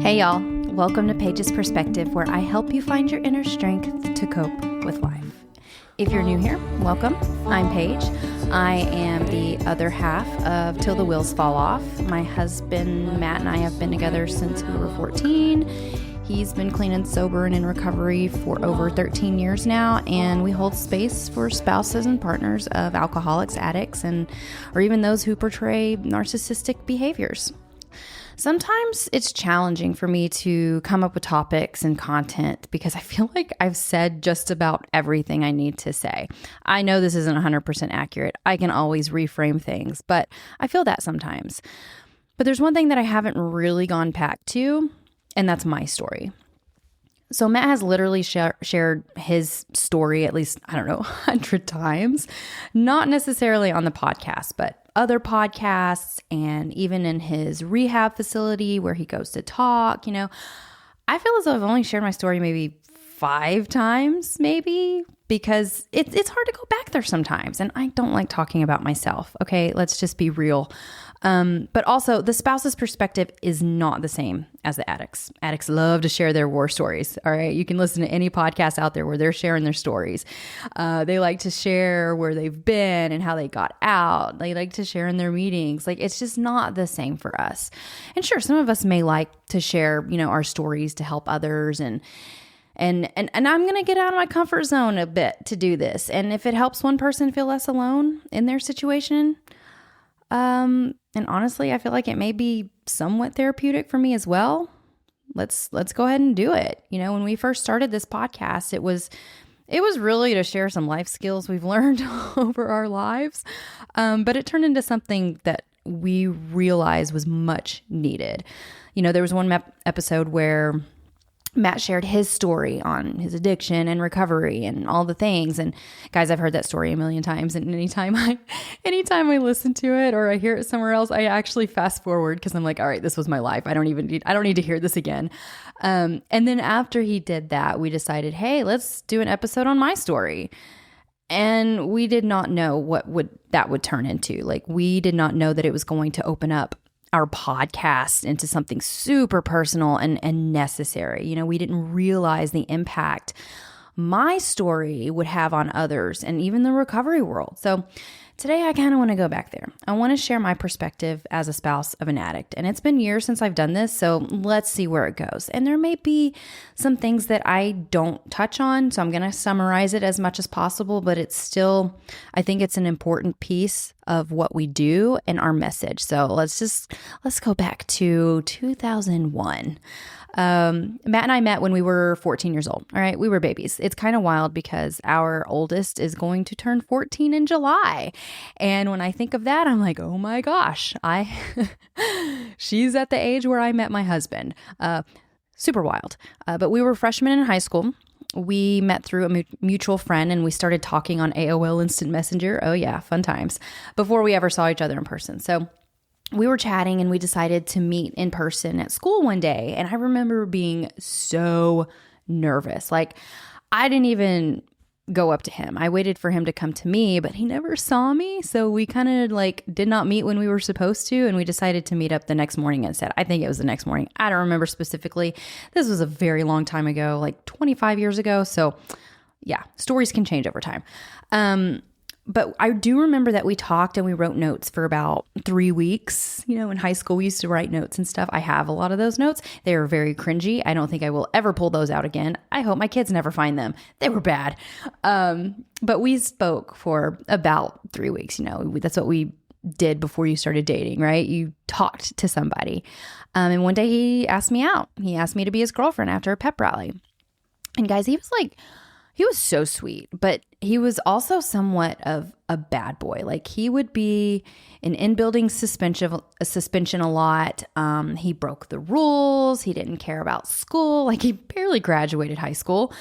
Hey y'all, welcome to Paige's Perspective, where I help you find your inner strength to cope with life. If you're new here, welcome. I'm Paige. I am the other half of Till the Wheels Fall Off. My husband, Matt, and I have been together since we were 14. He's been clean and sober and in recovery for over 13 years now, and we hold space for spouses and partners of alcoholics, addicts, or even those who portray narcissistic behaviors. Sometimes it's challenging for me to come up with topics and content because I feel like I've said just about everything I need to say. I know this isn't 100% accurate. I can always reframe things, but I feel that sometimes. But there's one thing that I haven't really gone back to, and that's my story. So Matt has literally shared his story at least, 100 times, not necessarily on the podcast, but other podcasts and even in his rehab facility where he goes to talk. I feel as though I've only shared my story maybe 5 times, because it's hard to go back there sometimes. And I don't like talking about myself. Okay, let's just be real. But also the spouse's perspective is not the same as the addicts. Addicts love to share their war stories. All right. You can listen to any podcast out there where they're sharing their stories. They like to share where they've been and how they got out. They like to share in their meetings. It's just not the same for us. And sure, some of us may like to share, our stories to help others and I'm going to get out of my comfort zone a bit to do this. And if it helps one person feel less alone in their situation, and honestly, I feel like it may be somewhat therapeutic for me as well. Let's go ahead and do it. When we first started this podcast, it was really to share some life skills we've learned over our lives. But it turned into something that we realized was much needed. There was one episode where Matt shared his story on his addiction and recovery and all the things. And guys, I've heard that story a million times. And anytime I listen to it or I hear it somewhere else, I actually fast forward because I'm like, all right, this was my life. I don't need to hear this again. And then after he did that, we decided, hey, let's do an episode on my story. And we did not know what that would turn into. We did not know that it was going to open up our podcast into something super personal and necessary. We didn't realize the impact my story would have on others and even the recovery world. So today I kind of want to go back there. I want to share my perspective as a spouse of an addict. And it's been years since I've done this, so let's see where it goes. And there may be some things that I don't touch on, so I'm going to summarize it as much as possible, but it's still, I think it's an important piece of what we do and our message. So let's go back to 2001. Matt and I met when we were 14 years old. All right. We were babies. It's kind of wild because our oldest is going to turn 14 in July. And when I think of that, I'm like, oh my gosh, she's at the age where I met my husband. Super wild. But we were freshmen in high school. We met through a mutual friend and we started talking on AOL Instant Messenger. Oh yeah, fun times, before we ever saw each other in person. So we were chatting and we decided to meet in person at school one day. And I remember being so nervous. I didn't even go up to him. I waited for him to come to me, but he never saw me. So we kind of did not meet when we were supposed to. And we decided to meet up the next morning instead. I think it was the next morning. I don't remember specifically. This was a very long time ago, 25 years ago. So yeah, stories can change over time. But I do remember that we talked and we wrote notes for about 3 weeks. In high school, we used to write notes and stuff. I have a lot of those notes. They are very cringy. I don't think I will ever pull those out again. I hope my kids never find them. They were bad. But we spoke for about 3 weeks. That's what we did before you started dating, right? You talked to somebody. And one day he asked me out. He asked me to be his girlfriend after a pep rally. And guys, he was so sweet, but he was also somewhat of a bad boy. He would be an in-building suspension a lot. He broke the rules. He didn't care about school. He barely graduated high school.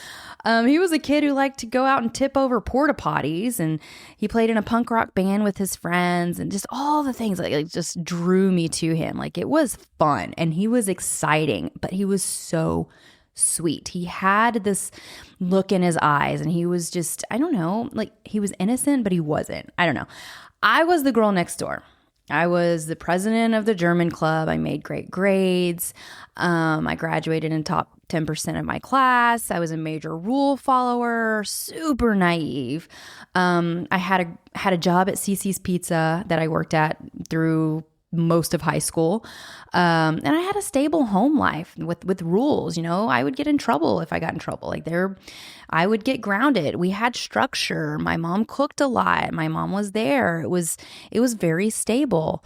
He was a kid who liked to go out and tip over porta potties, and he played in a punk rock band with his friends, and just all the things just drew me to him. It was fun and he was exciting, but he was so sweet. He had this look in his eyes and he was just, I don't know, he was innocent, but he wasn't. I don't know. I was the girl next door. I was the president of the German club. I made great grades. I graduated in top 10% of my class. I was a major rule follower, super naive. I had a job at CC's Pizza that I worked at through most of high school. And I had a stable home life with rules. I would get in trouble if I got in trouble. I would get grounded. We had structure. My mom cooked a lot. My mom was there. It was very stable.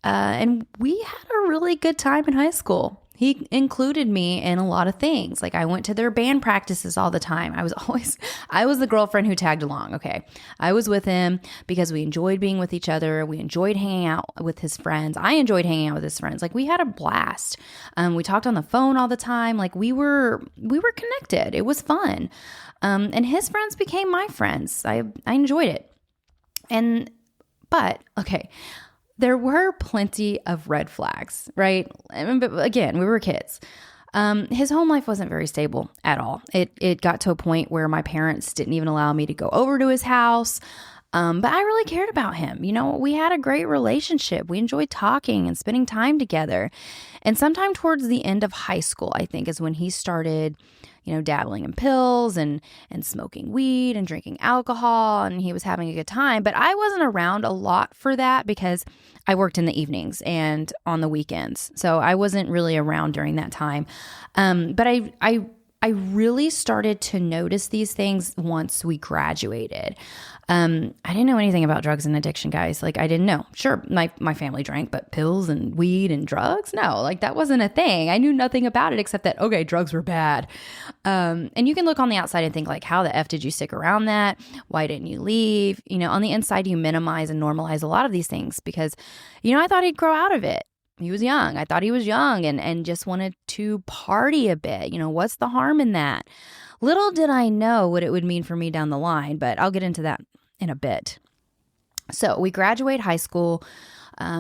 And we had a really good time in high school. He included me in a lot of things. Like I went to their band practices all the time. I was the girlfriend who tagged along. Okay. I was with him because we enjoyed being with each other. We enjoyed hanging out with his friends. I enjoyed hanging out with his friends. Like we had a blast. We talked on the phone all the time. Like we were connected. It was fun. And his friends became my friends. I enjoyed it. But okay. There were plenty of red flags, right? But again, we were kids. His home life wasn't very stable at all. It got to a point where my parents didn't even allow me to go over to his house. But I really cared about him. We had a great relationship. We enjoyed talking and spending time together. And sometime towards the end of high school, I think, is when he started, dabbling in pills and smoking weed and drinking alcohol, and he was having a good time. But I wasn't around a lot for that because I worked in the evenings and on the weekends. So I wasn't really around during that time. But I really started to notice these things once we graduated. I didn't know anything about drugs and addiction, guys. Like I didn't know. Sure, my family drank, but pills and weed and drugs? No, like that wasn't a thing. I knew nothing about it except that, okay, drugs were bad. And you can look on the outside and think like, how the F did you stick around that? Why didn't you leave? On the inside, you minimize and normalize a lot of these things because, I thought he'd grow out of it. He was young. I thought he was young and just wanted to party a bit. What's the harm in that? Little did I know what it would mean for me down the line, but I'll get into that in a bit. So we graduate high school.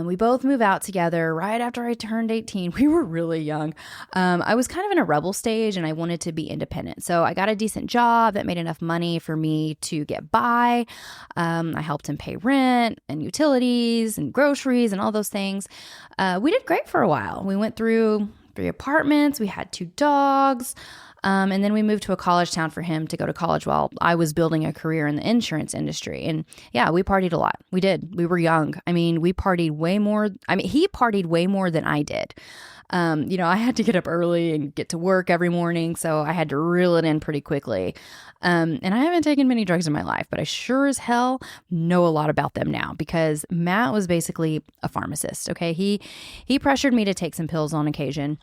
We both move out together right after I turned 18. We were really young. I was kind of in a rebel stage and I wanted to be independent. So I got a decent job that made enough money for me to get by. I helped him pay rent and utilities and groceries and all those things. We did great for a while. We went through 3 apartments. We had 2 dogs. And then we moved to a college town for him to go to college while I was building a career in the insurance industry. And yeah, we partied a lot. We did. We were young. We partied way more. He partied way more than I did. I had to get up early and get to work every morning. So I had to reel it in pretty quickly. And I haven't taken many drugs in my life, but I sure as hell know a lot about them now because Matt was basically a pharmacist. Okay. He pressured me to take some pills on occasion.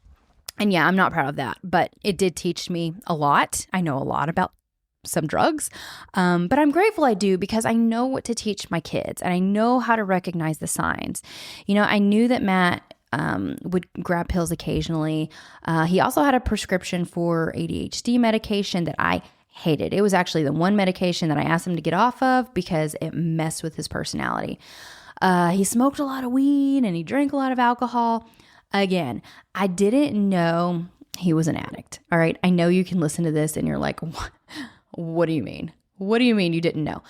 And yeah, I'm not proud of that, but it did teach me a lot. I know a lot about some drugs, but I'm grateful I do because I know what to teach my kids and I know how to recognize the signs. I knew that Matt would grab pills occasionally. He also had a prescription for ADHD medication that I hated. It was actually the one medication that I asked him to get off of because it messed with his personality. He smoked a lot of weed and he drank a lot of alcohol. Again, I didn't know he was an addict. All right. I know you can listen to this and you're like, what do you mean? What do you mean you didn't know?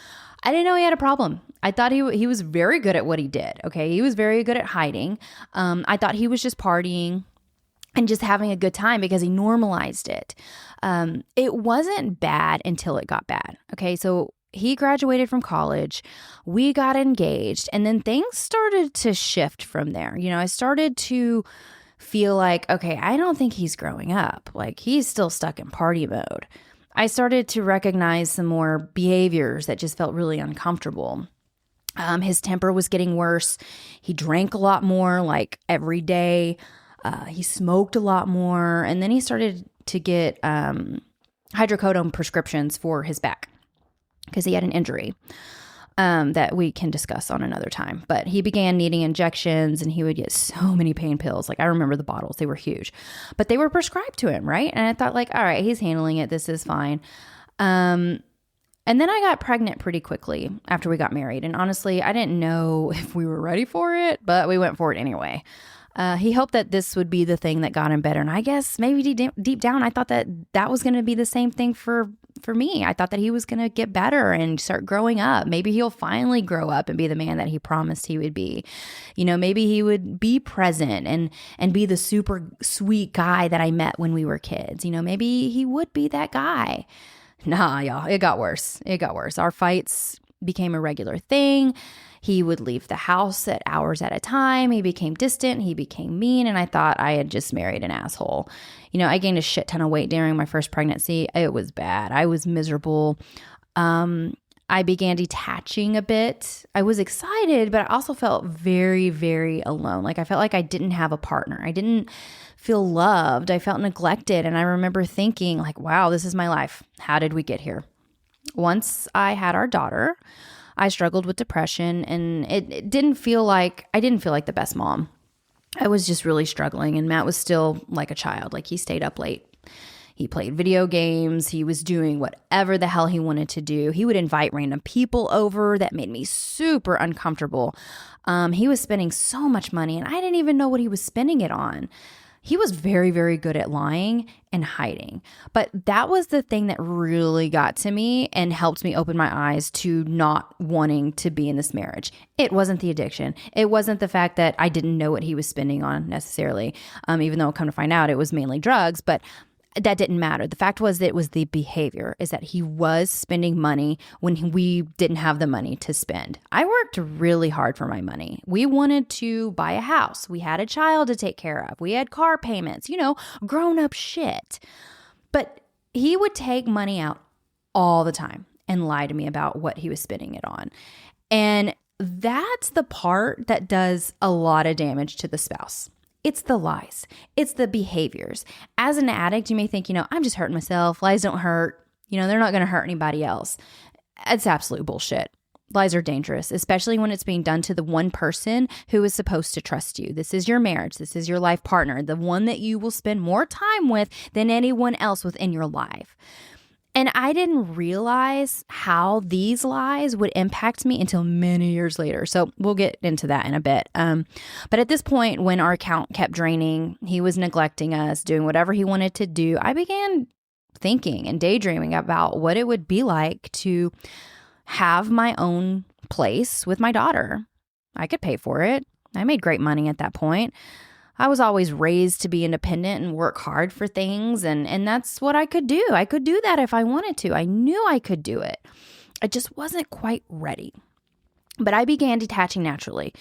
I didn't know he had a problem. I thought he was very good at what he did. Okay. He was very good at hiding. I thought he was just partying and just having a good time because he normalized it. It wasn't bad until it got bad. Okay. So he graduated from college, we got engaged, and then things started to shift from there. I started to feel like, okay, I don't think he's growing up. Like he's still stuck in party mode. I started to recognize some more behaviors that just felt really uncomfortable. His temper was getting worse. He drank a lot more, like every day. He smoked a lot more. And then he started to get hydrocodone prescriptions for his back, because he had an injury that we can discuss on another time. But he began needing injections and he would get so many pain pills. Like I remember the bottles, they were huge, but they were prescribed to him, right? And I thought like, all right, he's handling it. This is fine. And then I got pregnant pretty quickly after we got married. And honestly, I didn't know if we were ready for it, but we went for it anyway. He hoped that this would be the thing that got him better. And I guess maybe deep down, I thought that was going to be the same thing for for me. I thought that he was going to get better and start growing up. Maybe he'll finally grow up and be the man that he promised he would be. Maybe he would be present and be the super sweet guy that I met when we were kids. Maybe he would be that guy. Nah, y'all, it got worse. Our fights became a regular thing. He would leave the house at hours at a time. He became distant. He became mean. And I thought I had just married an asshole. I gained a shit ton of weight during my first pregnancy. It was bad. I was miserable. I began detaching a bit. I was excited, but I also felt very, very alone. Like I felt like I didn't have a partner. I didn't feel loved. I felt neglected. And I remember thinking like, wow, this is my life. How did we get here? Once I had our daughter, I struggled with depression, and it didn't feel like, I didn't feel like the best mom. I was just really struggling, and Matt was still like a child. Like he stayed up late. He played video games. He was doing whatever the hell he wanted to do. He would invite random people over. That made me super uncomfortable. He was spending so much money, and I didn't even know what he was spending it on. He was very, very good at lying and hiding. But that was the thing that really got to me and helped me open my eyes to not wanting to be in this marriage. It wasn't the addiction. It wasn't the fact that I didn't know what he was spending on necessarily, even though come to find out it was mainly drugs. But that didn't matter. The fact was that it was the behavior, is that he was spending money when we didn't have the money to spend. I worked really hard for my money. We wanted to buy a house. We had a child to take care of. We had car payments, grown up shit. But he would take money out all the time and lie to me about what he was spending it on. And that's the part that does a lot of damage to the spouse. It's the lies. It's the behaviors. As an addict, you may think, I'm just hurting myself. Lies don't hurt. They're not going to hurt anybody else. It's absolute bullshit. Lies are dangerous, especially when it's being done to the one person who is supposed to trust you. This is your marriage. This is your life partner, the one that you will spend more time with than anyone else within your life. And I didn't realize how these lies would impact me until many years later. So we'll get into that in a bit. But at this point, when our account kept draining, he was neglecting us, doing whatever he wanted to do, I began thinking and daydreaming about what it would be like to have my own place with my daughter. I could pay for it. I made great money at that point. I was always raised to be independent and work hard for things, and that's what I could do. I could do that if I wanted to. I knew I could do it. I just wasn't quite ready. But I began detaching naturally.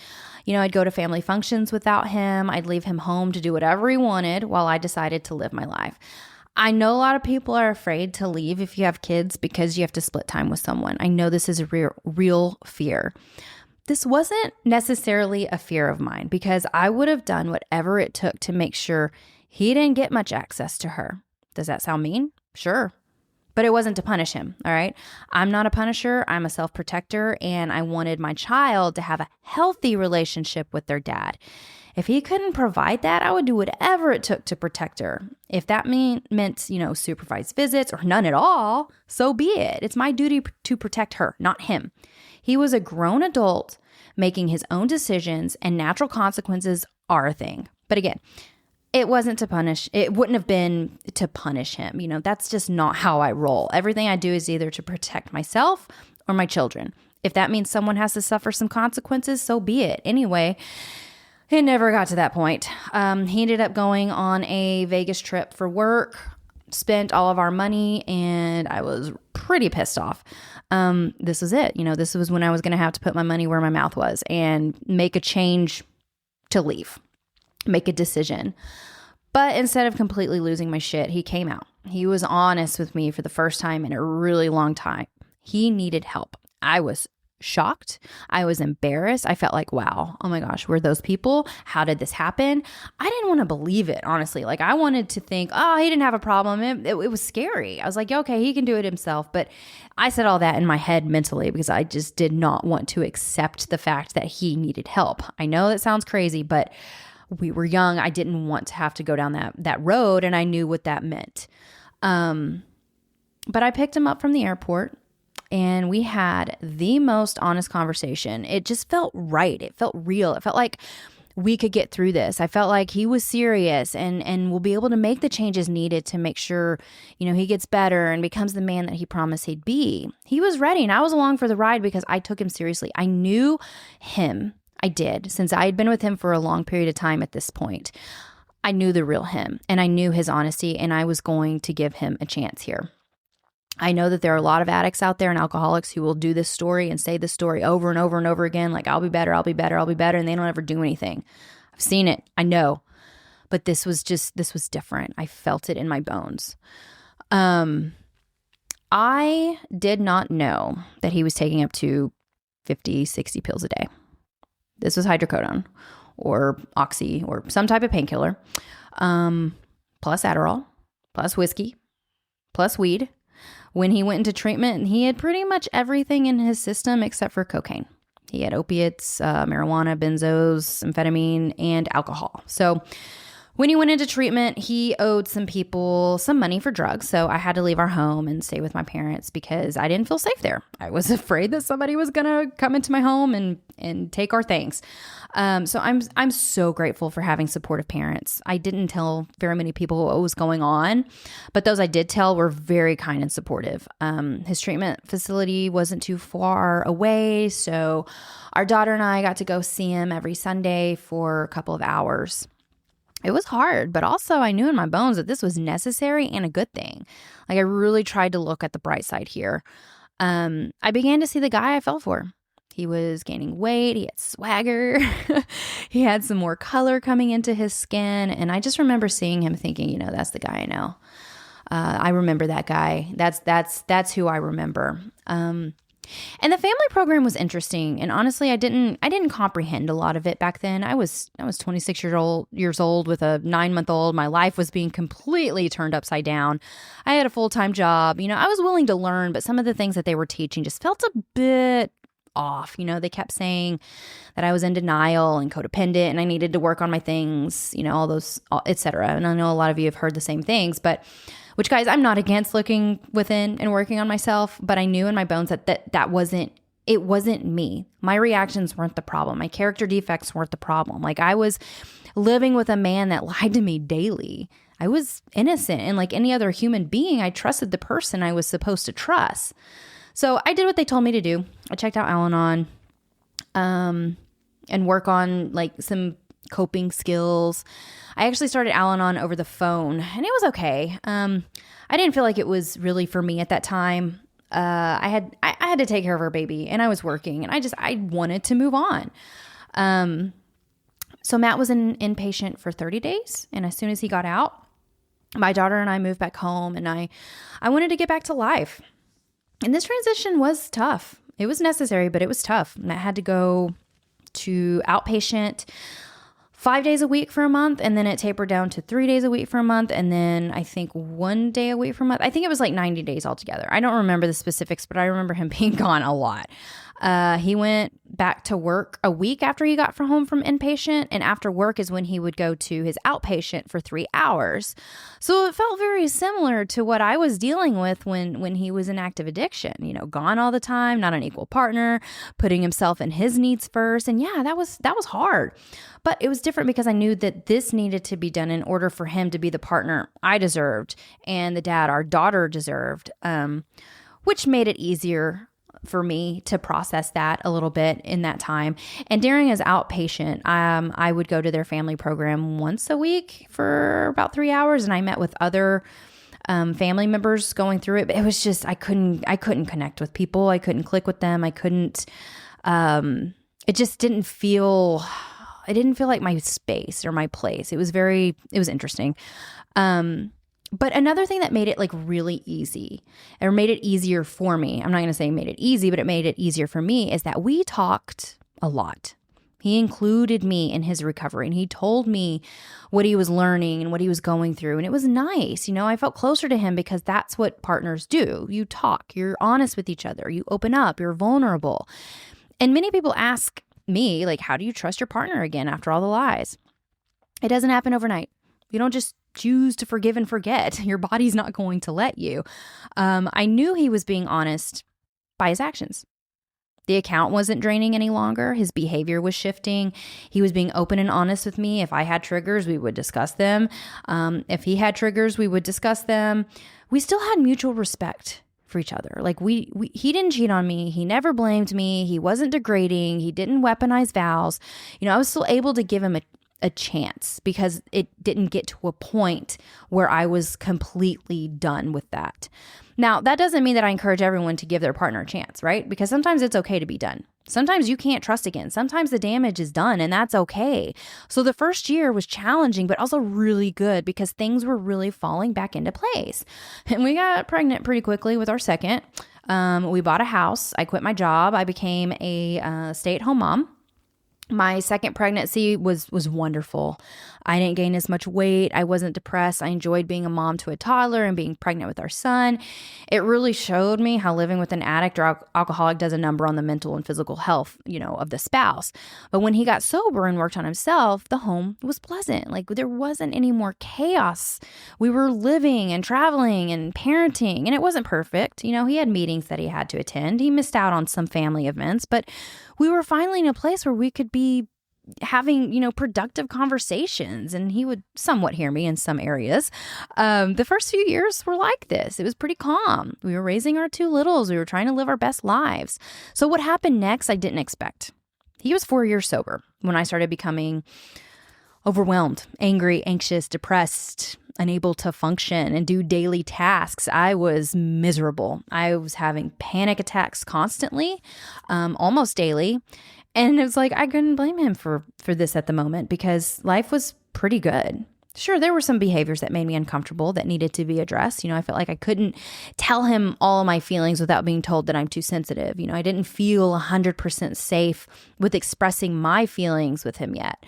I'd go to family functions without him. I'd leave him home to do whatever he wanted while I decided to live my life. I know a lot of people are afraid to leave if you have kids because you have to split time with someone. I know this is a real fear. This wasn't necessarily a fear of mine because I would have done whatever it took to make sure he didn't get much access to her. Does that sound mean? Sure. But it wasn't to punish him, all right? I'm not a punisher. I'm a self-protector, and I wanted my child to have a healthy relationship with their dad. If he couldn't provide that, I would do whatever it took to protect her. If that meant, supervised visits or none at all, so be it. It's my duty to protect her, not him. He was a grown adult making his own decisions, and natural consequences are a thing. But again, it wasn't to punish. It wouldn't have been to punish him. That's just not how I roll. Everything I do is either to protect myself or my children. If that means someone has to suffer some consequences, so be it. Anyway, it never got to that point. He ended up going on a Vegas trip for work, spent all of our money, and I was pretty pissed off. This was it. This was when I was going to have to put my money where my mouth was and make a change to leave, make a decision. But instead of completely losing my shit, he came out. He was honest with me for the first time in a really long time. He needed help. I was shocked. I was embarrassed. I felt like, wow, oh my gosh, were those people? How did this happen? I didn't want to believe it, honestly. Like I wanted to think, oh, he didn't have a problem. It was scary. I was like, okay, he can do it himself. But I said all that in my head mentally because I just did not want to accept the fact that he needed help. I know that sounds crazy, but we were young. I didn't want to have to go down that road, and I knew what that meant. But I picked him up from the airport, and we had the most honest conversation. It just felt right. It felt real. It felt like we could get through this. I felt like he was serious and will be able to make the changes needed to make sure, he gets better and becomes the man that he promised he'd be. He was ready, and I was along for the ride because I took him seriously. I knew him. I did, since I had been with him for a long period of time at this point. I knew the real him, and I knew his honesty, and I was going to give him a chance here. I know that there are a lot of addicts out there and alcoholics who will do this story and say this story over and over and over again, like, I'll be better, I'll be better, I'll be better, and they don't ever do anything. I've seen it. I know. But this was different. I felt it in my bones. I did not know that he was taking up to 50, 60 pills a day. This was hydrocodone or oxy or some type of painkiller, plus Adderall, plus whiskey, plus weed. When he went into treatment, he had pretty much everything in his system except for cocaine. He had opiates, marijuana, benzos, amphetamine, and alcohol. So when he went into treatment, he owed some people some money for drugs. So I had to leave our home and stay with my parents because I didn't feel safe there. I was afraid that somebody was going to come into my home and take our things. So I'm so grateful for having supportive parents. I didn't tell very many people what was going on, but those I did tell were very kind and supportive. His treatment facility wasn't too far away, so our daughter and I got to go see him every Sunday for a couple of hours. It was hard, but also I knew in my bones that this was necessary and a good thing. Like, I really tried to look at the bright side here. I began to see the guy I fell for. He was gaining weight. He had swagger. He had some more color coming into his skin. And I just remember seeing him thinking, that's the guy I know. I remember that guy. That's who I remember. And the family program was interesting. And honestly, I didn't comprehend a lot of it back then. I was 26 years old with a 9-month-old. My life was being completely turned upside down. I had a full-time job. I was willing to learn, but some of the things that they were teaching just felt a bit off. They kept saying that I was in denial and codependent and I needed to work on my things, all those, et cetera. And I know a lot of you have heard the same things, which, guys, I'm not against looking within and working on myself, but I knew in my bones that wasn't me. My reactions weren't the problem. My character defects weren't the problem. Like, I was living with a man that lied to me daily. I was innocent, and like any other human being, I trusted the person I was supposed to trust. So I did what they told me to do. I checked out Al-Anon, and work on like some coping skills. I actually started Al-Anon over the phone, and it was okay. I didn't feel like it was really for me at that time. I had to take care of our baby, and I was working, and I wanted to move on. So Matt was an inpatient for 30 days, and as soon as he got out, my daughter and I moved back home, and I wanted to get back to life. And this transition was tough. It was necessary, but it was tough. Matt had to go to outpatient 5 days a week for a month, and then it tapered down to 3 days a week for a month, and then I think 1 day a week for a month. I think it was like 90 days altogether. I don't remember the specifics, but I remember him being gone a lot. He went back to work a week after he got home from inpatient, and after work is when he would go to his outpatient for 3 hours. So it felt very similar to what I was dealing with when he was in active addiction, gone all the time, not an equal partner, putting himself and his needs first. And yeah, that was hard, but it was different because I knew that this needed to be done in order for him to be the partner I deserved and the dad our daughter deserved, which made it easier for me to process that a little bit in that time. And during his outpatient, I would go to their family program once a week for about 3 hours, and I met with other family members going through it. But it was just I couldn't connect with people. I couldn't click with them. I couldn't. It just didn't feel. It didn't feel like my space or my place. It was interesting. But another thing that made it like really easy, or made it easier for me, I'm not going to say made it easy, but it made it easier for me, is that we talked a lot. He included me in his recovery, and he told me what he was learning and what he was going through. And it was nice. I felt closer to him because that's what partners do. You talk, you're honest with each other, you open up, you're vulnerable. And many people ask me, like, how do you trust your partner again after all the lies? It doesn't happen overnight. You don't just choose to forgive and forget. Your body's not going to let you. I knew he was being honest by his actions. The account wasn't draining any longer. His behavior was shifting. He was being open and honest with me. If I had triggers, we would discuss them. If he had triggers, we would discuss them. We still had mutual respect for each other. Like he didn't cheat on me. He never blamed me. He wasn't degrading. He didn't weaponize vows. I was still able to give him a chance because it didn't get to a point where I was completely done with that. Now, that doesn't mean that I encourage everyone to give their partner a chance, right? Because sometimes it's okay to be done. Sometimes you can't trust again. Sometimes the damage is done, and that's okay. So the first year was challenging, but also really good because things were really falling back into place. And we got pregnant pretty quickly with our second. We bought a house. I quit my job. I became a stay-at-home mom. My second pregnancy was wonderful. I didn't gain as much weight. I wasn't depressed. I enjoyed being a mom to a toddler and being pregnant with our son. It really showed me how living with an addict or alcoholic does a number on the mental and physical health, of the spouse. But when he got sober and worked on himself, the home was pleasant. Like there wasn't any more chaos. We were living and traveling and parenting, and it wasn't perfect. He had meetings that he had to attend. He missed out on some family events, but we were finally in a place where we could be having, productive conversations, and he would somewhat hear me in some areas. The first few years were like this. It was pretty calm. We were raising our two littles. We were trying to live our best lives. So what happened next, I didn't expect. He was 4 years sober when I started becoming overwhelmed, angry, anxious, depressed, unable to function and do daily tasks. I was miserable. I was having panic attacks constantly, almost daily. And it was like, I couldn't blame him for this at the moment because life was pretty good. Sure, there were some behaviors that made me uncomfortable that needed to be addressed. I felt like I couldn't tell him all of my feelings without being told that I'm too sensitive. I didn't feel 100% safe with expressing my feelings with him yet.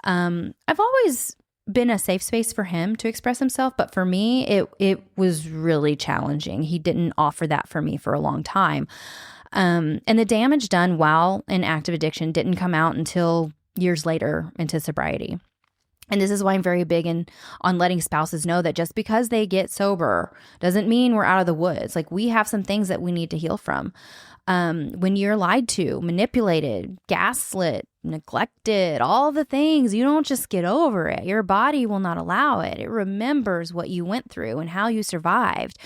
I've always been a safe space for him to express himself, but for me, it was really challenging. He didn't offer that for me for a long time. And the damage done while in active addiction didn't come out until years later into sobriety. And this is why I'm very big on letting spouses know that just because they get sober doesn't mean we're out of the woods. Like we have some things that we need to heal from. When you're lied to, manipulated, gaslit, neglected, all the things, you don't just get over it. Your body will not allow it. It remembers what you went through and how you survived.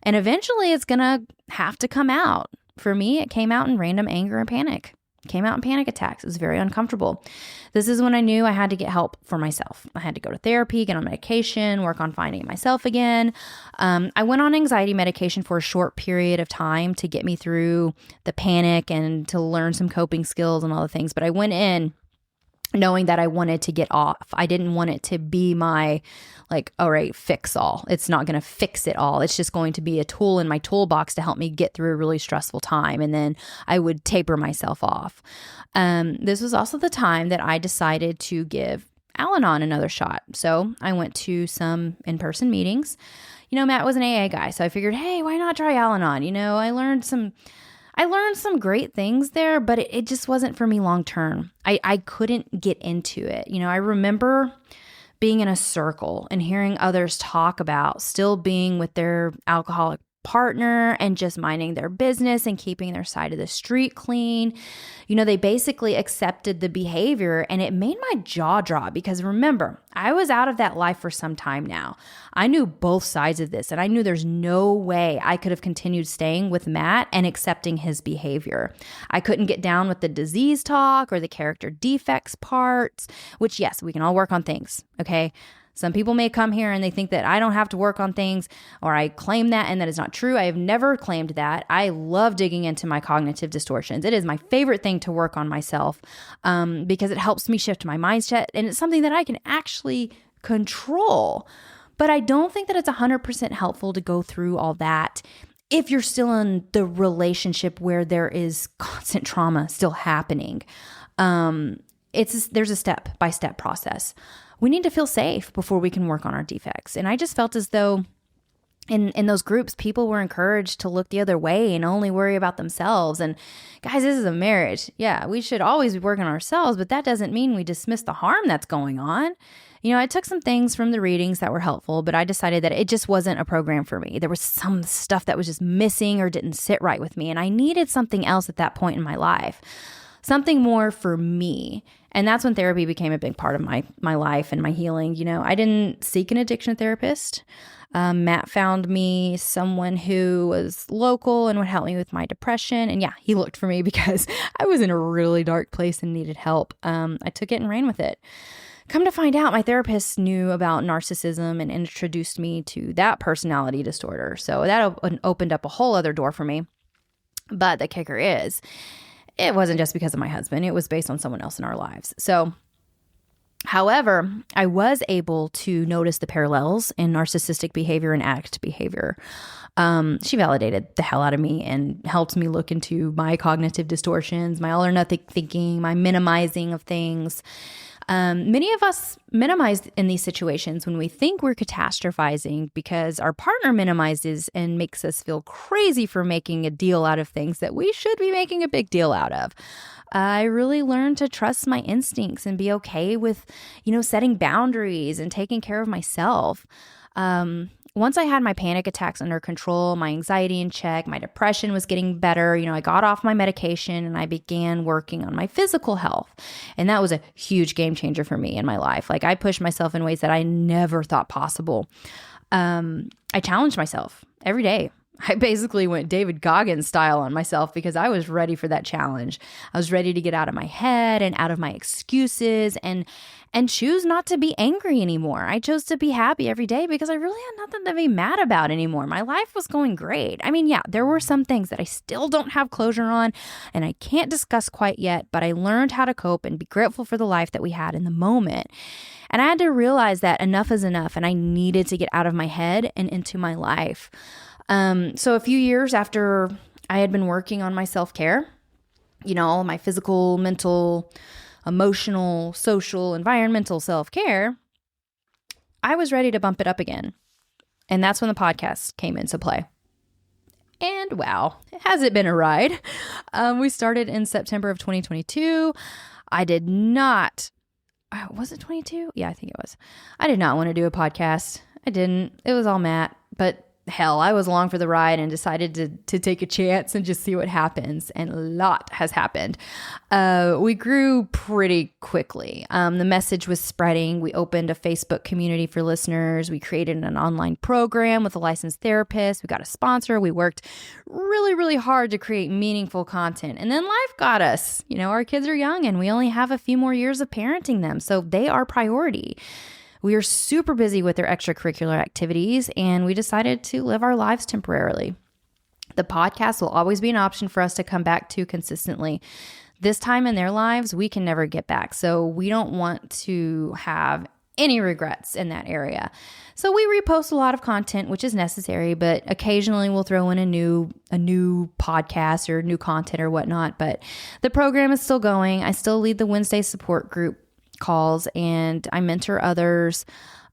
And eventually it's going to have to come out. For me, it came out in random anger and panic. It came out in panic attacks. It was very uncomfortable. This is when I knew I had to get help for myself. I had to go to therapy, get on medication, work on finding myself again. I went on anxiety medication for a short period of time to get me through the panic and to learn some coping skills and all the things. But I went in knowing that I wanted to get off. I didn't want it to be my all right, fix all. It's not going to fix it all. It's just going to be a tool in my toolbox to help me get through a really stressful time. And then I would taper myself off. This was also the time that I decided to give Al-Anon another shot. So I went to some in-person meetings. Matt was an AA guy. So I figured, hey, why not try Al-Anon? I learned some great things there, but it just wasn't for me long term. I couldn't get into it. I remember being in a circle and hearing others talk about still being with their alcoholic partner and just minding their business and keeping their side of the street clean. They basically accepted the behavior, and it made my jaw drop because remember, I was out of that life for some time now. I knew both sides of this, and I knew there's no way I could have continued staying with Matt and accepting his behavior. I couldn't get down with the disease talk or the character defects parts, which yes, we can all work on things, okay? Some people may come here and they think that I don't have to work on things, or I claim that, and that is not true. I have never claimed that. I love digging into my cognitive distortions. It is my favorite thing to work on myself because it helps me shift my mindset, and it's something that I can actually control. But I don't think that it's 100% helpful to go through all that if you're still in the relationship where there is constant trauma still happening. There's a step-by-step process. We need to feel safe before we can work on our defects. And I just felt as though in those groups, people were encouraged to look the other way and only worry about themselves. And guys, this is a marriage. Yeah, we should always be working on ourselves, but that doesn't mean we dismiss the harm that's going on. I took some things from the readings that were helpful, but I decided that it just wasn't a program for me. There was some stuff that was just missing or didn't sit right with me. And I needed something else at that point in my life, something more for me. And that's when therapy became a big part of my life and my healing. I didn't seek an addiction therapist. Matt found me someone who was local and would help me with my depression. And yeah, he looked for me because I was in a really dark place and needed help. I took it and ran with it. Come to find out, my therapist knew about narcissism and introduced me to that personality disorder. So that opened up a whole other door for me. But the kicker is, it wasn't just because of my husband. It was based on someone else in our lives. So however, I was able to notice the parallels in narcissistic behavior and addict behavior. She validated the hell out of me and helped me look into my cognitive distortions, my all or nothing thinking, my minimizing of things. Many of us minimize in these situations when we think we're catastrophizing because our partner minimizes and makes us feel crazy for making a deal out of things that we should be making a big deal out of. I really learned to trust my instincts and be okay with, setting boundaries and taking care of myself. Once I had my panic attacks under control, my anxiety in check, my depression was getting better, I got off my medication and I began working on my physical health. And that was a huge game changer for me in my life. Like, I pushed myself in ways that I never thought possible. I challenged myself every day. I basically went David Goggins style on myself because I was ready for that challenge. I was ready to get out of my head and out of my excuses and choose not to be angry anymore. I chose to be happy every day because I really had nothing to be mad about anymore. My life was going great. I mean, yeah, there were some things that I still don't have closure on and I can't discuss quite yet, but I learned how to cope and be grateful for the life that we had in the moment. And I had to realize that enough is enough and I needed to get out of my head and into my life. So a few years after I had been working on my self-care, my physical, mental, emotional, social, environmental self-care, I was ready to bump it up again. And that's when the podcast came into play. And wow, has it been a ride? We started in September of 2022. I did not, was it 22? Yeah, I think it was. I did not want to do a podcast. I didn't. It was all Matt, but hell, I was along for the ride and decided to take a chance and just see what happens. And a lot has happened. We grew pretty quickly. The message was spreading. We opened a Facebook community for listeners. We created an online program with a licensed therapist. We got a sponsor. We worked really, really hard to create meaningful content. And then life got us. Our kids are young and we only have a few more years of parenting them. So they are priority. We are super busy with their extracurricular activities, and we decided to live our lives temporarily. The podcast will always be an option for us to come back to consistently. This time in their lives, we can never get back, so we don't want to have any regrets in that area. So we repost a lot of content, which is necessary, but occasionally we'll throw in a new podcast or new content or whatnot. But the program is still going. I still lead the Wednesday support group calls and I mentor others.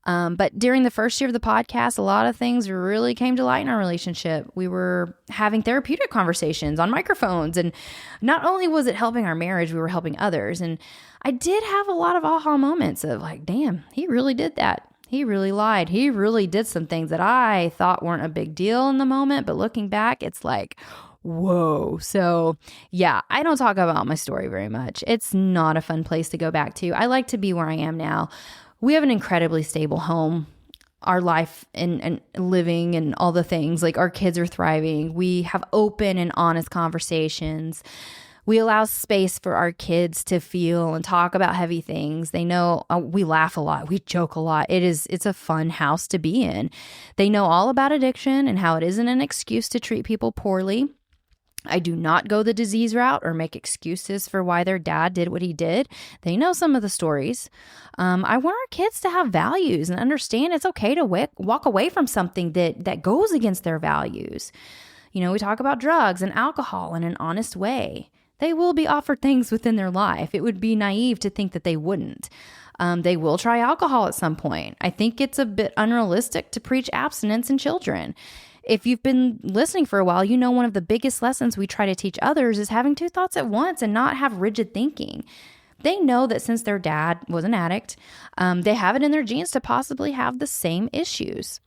But during the first year of the podcast, a lot of things really came to light in our relationship. We were having therapeutic conversations on microphones, and not only was it helping our marriage, we were helping others. And I did have a lot of aha moments of like, damn, he really did that. He really lied. He really did some things that I thought weren't a big deal in the moment, but looking back, it's like, whoa. So yeah, I don't talk about my story very much. It's not a fun place to go back to. I like to be where I am now. We have an incredibly stable home. Our life and living and all the things, like our kids are thriving. We have open and honest conversations. We allow space for our kids to feel and talk about heavy things. They know we laugh a lot. We joke a lot. It's a fun house to be in. They know all about addiction and how it isn't an excuse to treat people poorly. I do not go the disease route or make excuses for why their dad did what he did. They know some of the stories. I want our kids to have values and understand it's okay to walk away from something that goes against their values. We talk about drugs and alcohol in an honest way. They will be offered things within their life. It would be naive to think that they wouldn't. They will try alcohol at some point. I think it's a bit unrealistic to preach abstinence in children. If you've been listening for a while, you know one of the biggest lessons we try to teach others is having two thoughts at once and not have rigid thinking. They know that since their dad was an addict, they have it in their genes to possibly have the same issues.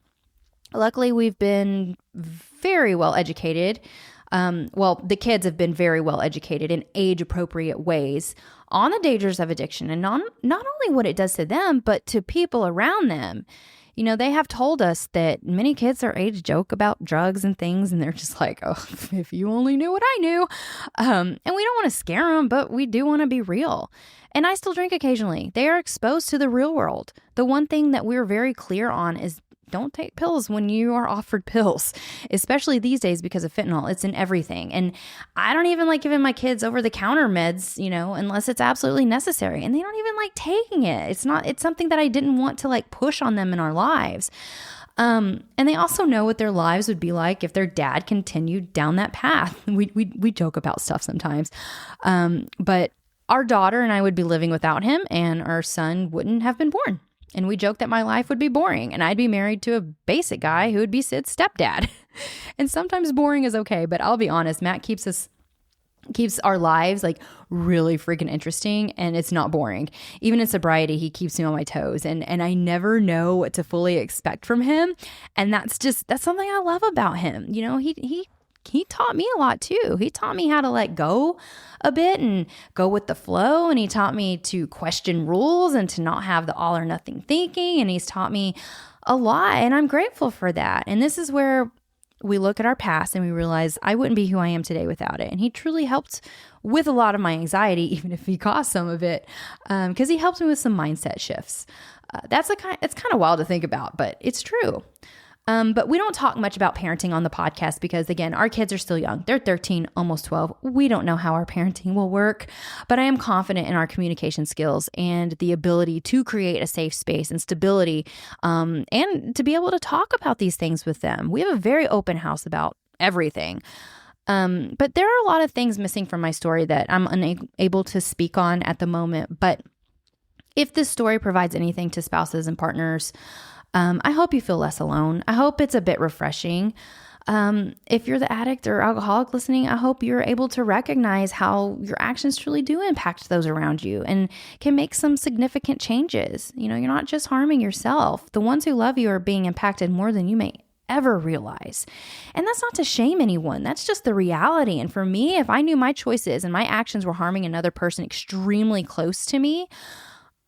Luckily, we've been very well educated. The kids have been very well educated in age-appropriate ways on the dangers of addiction and not only what it does to them, but to people around them. You know, they have told us that many kids their age joke about drugs and things, and they're just like, oh, if you only knew what I knew. And we don't want to scare them, but we do want to be real. And I still drink occasionally. They are exposed to the real world. The one thing that we're very clear on is don't take pills when you are offered pills, especially these days because of fentanyl. It's in everything. And I don't even like giving my kids over-the-counter meds, unless it's absolutely necessary. And they don't even like taking it. It's something that I didn't want to like push on them in our lives. And they also know what their lives would be like if their dad continued down that path. We joke about stuff sometimes. But our daughter and I would be living without him, and our son wouldn't have been born. And we joked that my life would be boring and I'd be married to a basic guy who would be Sid's stepdad. And sometimes boring is okay, but I'll be honest, Matt keeps our lives like really freaking interesting, and it's not boring. Even in sobriety, he keeps me on my toes, and I never know what to fully expect from him. And that's something I love about him. He taught me a lot too. He taught me how to let go a bit and go with the flow. And he taught me to question rules and to not have the all or nothing thinking. And he's taught me a lot, and I'm grateful for that. And this is where we look at our past and we realize I wouldn't be who I am today without it. And he truly helped with a lot of my anxiety, even if he caused some of it, because he helped me with some mindset shifts. It's kind of wild to think about, but it's true. But we don't talk much about parenting on the podcast because, again, our kids are still young. They're 13, almost 12. We don't know how our parenting will work, but I am confident in our communication skills and the ability to create a safe space and stability, and to be able to talk about these things with them. We have a very open house about everything. But there are a lot of things missing from my story that I'm unable to speak on at the moment. But if this story provides anything to spouses and partners, I hope you feel less alone. I hope it's a bit refreshing. If you're the addict or alcoholic listening, I hope you're able to recognize how your actions truly do impact those around you and can make some significant changes. You're not just harming yourself. The ones who love you are being impacted more than you may ever realize. And that's not to shame anyone. That's just the reality. And for me, if I knew my choices and my actions were harming another person extremely close to me,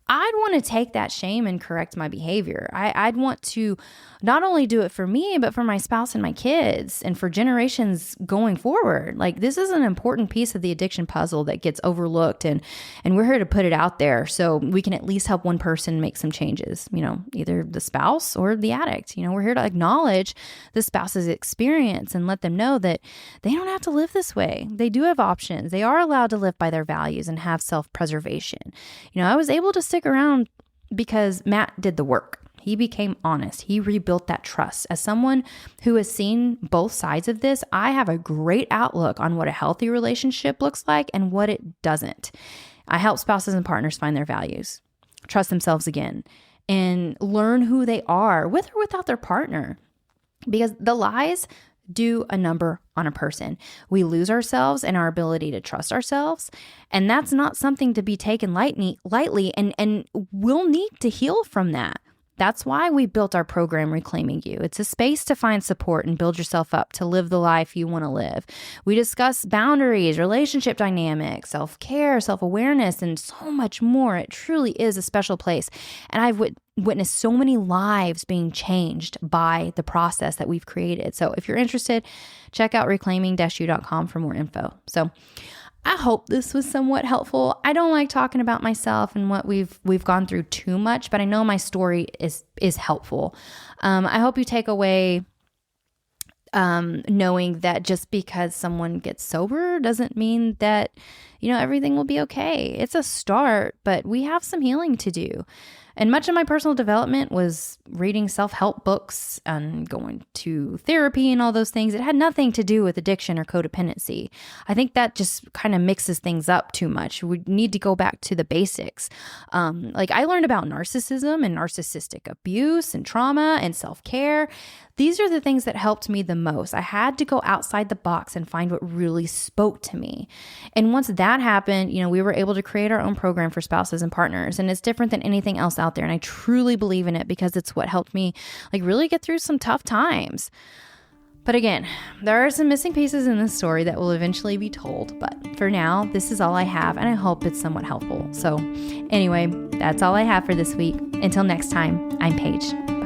I'd want to take that shame and correct my behavior. I'd want to not only do it for me, but for my spouse and my kids and for generations going forward. Like, this is an important piece of the addiction puzzle that gets overlooked, and we're here to put it out there so we can at least help one person make some changes, either the spouse or the addict. We're here to acknowledge the spouse's experience and let them know that they don't have to live this way. They do have options. They are allowed to live by their values and have self-preservation. I was able to stick around because Matt did the work. He became honest. He rebuilt that trust. As someone who has seen both sides of this, I have a great outlook on what a healthy relationship looks like and what it doesn't. I help spouses and partners find their values, trust themselves again, and learn who they are with or without their partner. Because the lies do a number on a person. We lose ourselves and our ability to trust ourselves. And that's not something to be taken lightly, and we'll need to heal from that. That's why we built our program, Reclaiming You. It's a space to find support and build yourself up to live the life you want to live. We discuss boundaries, relationship dynamics, self-care, self-awareness, and so much more. It truly is a special place. And I've witnessed so many lives being changed by the process that we've created. So if you're interested, check out reclaiming-u.com for more info. So I hope this was somewhat helpful. I don't like talking about myself and what we've gone through too much, but I know my story is helpful. I hope you take away knowing that just because someone gets sober doesn't mean that everything will be okay. It's a start, but we have some healing to do. And much of my personal development was reading self-help books and going to therapy and all those things. It had nothing to do with addiction or codependency. I think that just kind of mixes things up too much. We need to go back to the basics. Like I learned about narcissism and narcissistic abuse and trauma and self-care. These are the things that helped me the most. I had to go outside the box and find what really spoke to me. And once that happened, we were able to create our own program for spouses and partners. And it's different than anything else out there. And I truly believe in it because it's what helped me really get through some tough times. But again, there are some missing pieces in this story that will eventually be told. But for now, this is all I have, and I hope it's somewhat helpful. So anyway, that's all I have for this week. Until next time, I'm Paige.